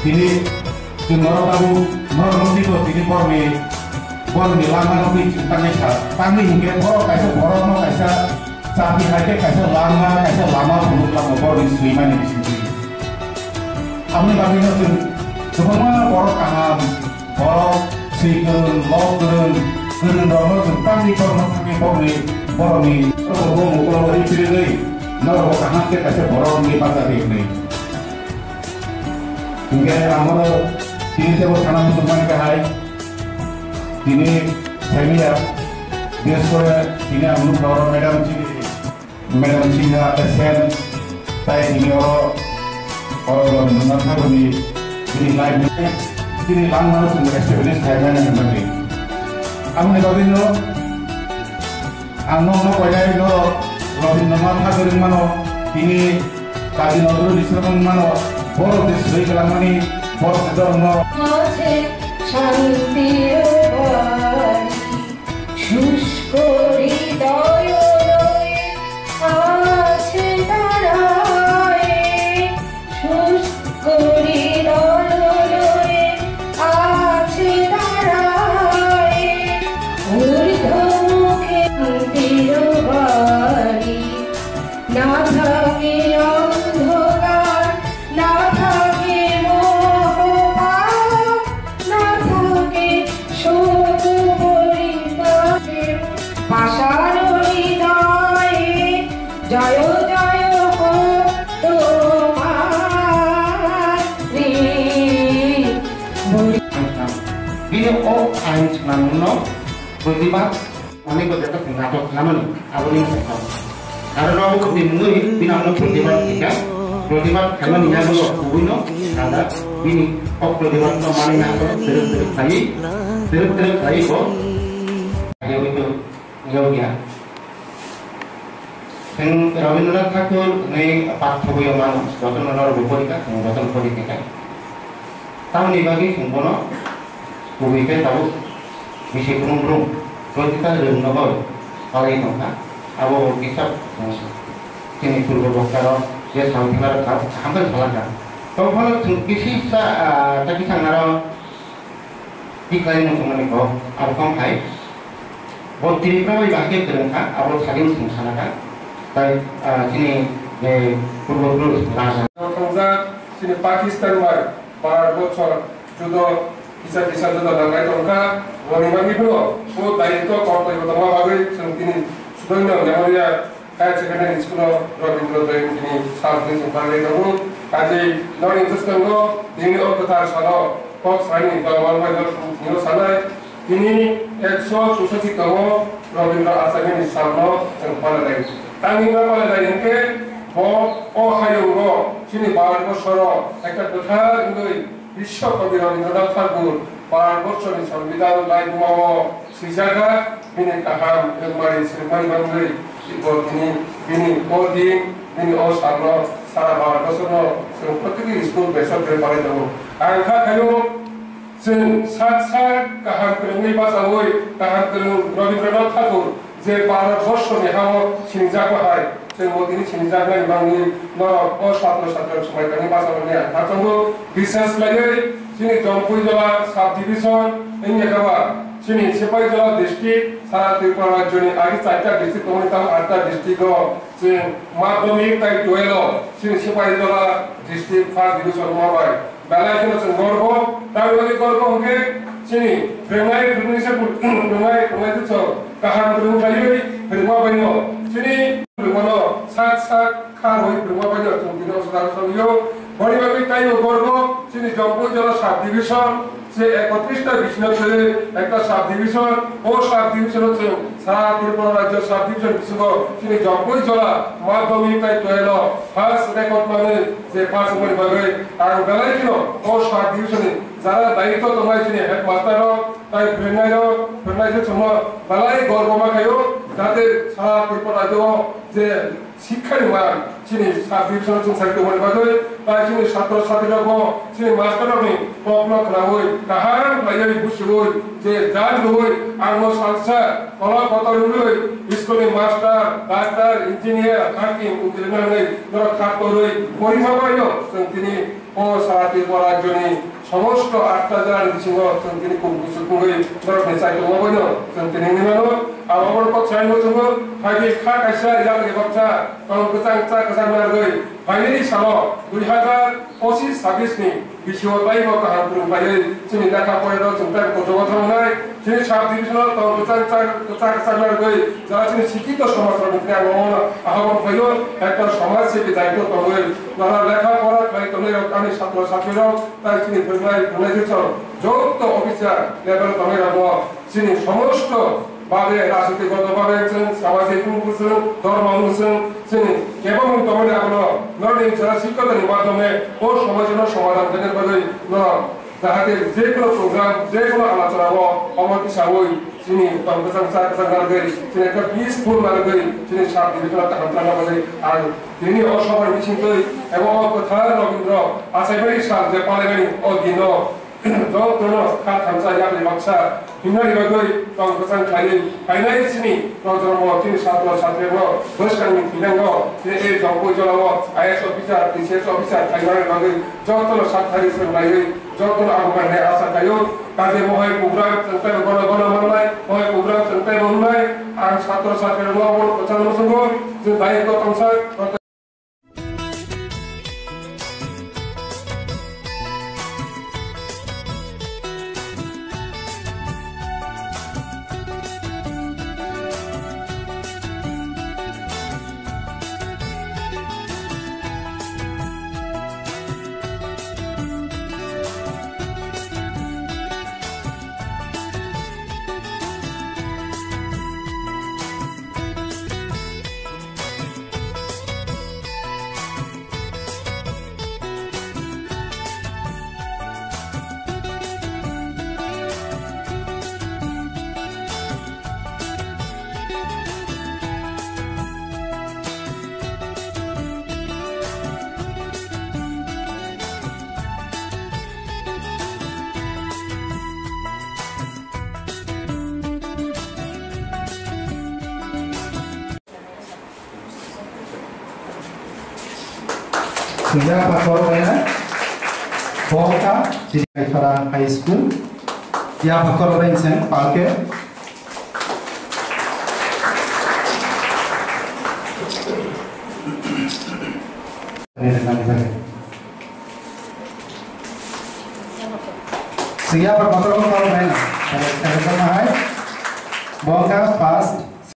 Ini jenoro tahu normal itu ini bormi lama nanti tangni tangni hingga boro no kaisa sapi hake kaisa lama belum lama boro selima ini sini. Kami itu semua boro kaham boro sikerun lokerun romo tentang di bormi kalau dari pilih nor kaham ke kaisa bormi pada ini. Hingga amoro sini saya bersama teman kahai. Ini saya biasa ini anu orang Madam Cina SN saya ini orang mengenal ini live ini lama sudah establish saya yang penting. Kamu negara ini anu kaya ini Robin nama kader mana ini kali nol di sana mana baru disebut kelamani baru sedang শান্তির বাড়ি শুষ্ক হৃদয় আছে তারায় শুষ্ক হৃদয় আছে তারায় ঊর্ধ্বমুখে শান্তির বাড়ি না থাকে অন্ধকার না থাকে জয় জয় হো তোমার ini kain celana berlibat kami bekerja pengatur namanya awalnya sekam karena aku kebingungan bina anak berlibat tiga berlibat karena minyak dulu kuino ada ini berlibat no mana nak terus lagi kok ayo itu ya Rabindranath Tagore ini pathobaya manus Ratananor Bupolika Ratan Politika tahun ini bagi kumpulan Bupolika tahu misi burung kalau kita dengar kalau ini kan awo kisah ini purba bokaro dia sampai hampir salah kan kalau kisi tapi sangat iklain untuk menikah apa kamu hai buat diri kau ibadah terengkah awal saling sengkanakan তাই তিনি পূর্বপুরুষ রাজা তিনি পাকিস্তান বার বছর যুদ্ধ কিসা যুদ্ধ দাঙ্গাই দরকা বনিমানি হলো ও দায়িত্ব কর্তব্যতম ভাবে তিনি সুদন্য মেমোরিয়া higher secondary school Rabindra Jayanti তিনি সালদিন পালন করুন কাজে নন ইন্টারেস্টঙ্গ তিনি অকথার সাল কক সাইনি দলমালবাই দল সানায় তিনি 164তম রবীন্দ্র আচার্যের সামনে পালন করেন Tangga pada lain ke, hayung sini bahan bosoro, ekor besar ini বিশ্ব কবি রবীন্দ্রনাথ ঠাকুর 12 বছরের সংবিধান লাইন মাও সিজাগা বিনে কাহাম এলমারি সিরমাই বাংলাই তিনি পদিন তিনি ও সামনে সারা 12 বছর প্রত্যেকটি স্কুল বেসরকারি পড়ে যাব আংখা খায়ো जों सात गाहाम फोरोंनाय बाजावै गाहाम फोरों रबीन्द्रनाथ ठाकुर जे भारत बर्षनि हाव सिंजाबाय जों मोदिनि सिंजानाय बांनि न अ छात्र छात्र समायनि बाजावनि आंखाखौ बिसेस लायै जोंनि जम्पुइजला साब डिभिजन एनियागाबा जोंनि सेपाइजला डिस्ट्रिक्ट सारा त्रिपुरा राज्यनि आगि 4टा डिस्ट्रिक्ट दङ ताव 8टा डिस्ट्रिक्टआव जों माध्यमिक ताइ 12 जोंनि सेपाइजला डिस्ट्रिक्ट फार्स्ट डिभिजन मावबाय Balai kita senggorbo, tapi bagi gorbo mungkin sini, rengai Indonesia rengai itu so, kaham berumur kali berumah banyak, sini berumah sat kahoi berumah banyak, cuma saudara yo, bagi tayo gorbo, sini jompo jala sub division, se 31টা বিষ্ণু ছেলে একটা sub division ও sub division হচ্ছে সারা ত্রিপুরা রাজ্য sub division বিশুদ্ধ তিনি জম্পুই জলা মাধ্যমিক তাই 12 ফার্স্ট রেকর্ড মানে যে ফার্স্ট মানে ভাবে আর বেলায় কিনো ও সাব ডিভিশনে যারা দায়িত্ব তোমায় তিনি হেডমাস্টার তাই ফ্রেন্ডাইজ সময় বেলায় গর্বমা খায়ো যাতে সারা ত্রিপুরা রাজ্য যে শিক্ষার মান তিনি সাব ডিভিশন সংসারিত মানে ভাবে তাই তিনি ছাত্র ছাত্রীরা তিনি মাস্টারনি প্রশ্ন খাওই কাহার লাইয়াই বুঝবই যে জান হই আঙ্গ সংস্থা কলাপতর হই স্কুলে মাস্টার ডাক্তার ইঞ্জিনিয়ার হাকিম ইঞ্জিনিয়ার নেই ধর ছাত্র হই পরিভাবায় তিনি ও সারা ত্রিপুরা রাজ্যনি সমস্ত 8টা জেলার সিংহ তিনি খুব সুখুঙ্গই দরকার চাইতো মবইন তিনি নিমানো আবার কত চাইনো जोङो ফাইলি খা কাইসা জাগে বাচ্চা তখন গোচাং চা কাসাং মারগৈ ফাইনালি সালো 2025-26 नि बिसियाव बायबो काहाम फोरोंबायै जोंनि लेखा फरायनायाव जों दा गथ'गथाय थांनाय जोंनि साब डिभिजनाव गोचां चा मारगै যারা जोंनि शिक्षित समाजनिफ्राय आङो आहाबन फैयो একটা সমাজ সেবী দায়িত্ব তবে যারা লেখা পড়া ফাইতনে আমি ছাত্র ছাত্রীরাও তাই তিনি ফেরনাই দিচ্ছ যত অফিসার লেভেল তবে রাখবো যিনি সমস্ত ভাবে রাজনীতিগতভাবে সামাজিক ধর্ম অনুসরণ যিনি কেবল তবে এখনো লর্নিং যারা শিক্ষকদের মাধ্যমে ও সমাজের সমাধান দেনের বাদে যাহাতে যে কোনো প্রোগ্রাম যে কোনো আলোচনা অমত হিসাবে যিনি গোচাং চা কাসাং মারগৈ যিনি একটা পিসফুল মারগৈ যিনি সাব ডিভিজনাव হামলাना বাদে আর তিনি অসবার মিছিংকৈ এবং কথা রবীন্দ্র আচাইবাড়ি সাল যে পালেবাড়ি ও দিন যতন খা থামসা ইয়াবলি বাক্সা হিমনারি বাগৈ গোচাং খাইনি ফাইনাই সিনি প্রজন্ম তিনি ছাত্র ছাত্রীর বৈষ্ণানিক ফিনাঙ্গ তিনি এই জঙ্গল জলাব আইএস অফিসার ডিসিএস অফিসার ফাইনারি বাগৈ যতন সাতখারি ফেরনাই যতন আহ্বানে আশা কায়ো কাজে মহাই প্রোগ্রাম চলতে গণ মাননাই মহাই প্রোগ্রাম চলতে মননাই আর ছাত্র ছাত্রীর মহল প্রচারণ সঙ্গ যে দায়িত্ব সংসার Sehingga pakornya Bongka di Kaifara High School ya pakor bensin palke sehingga pakor bensin Bongka first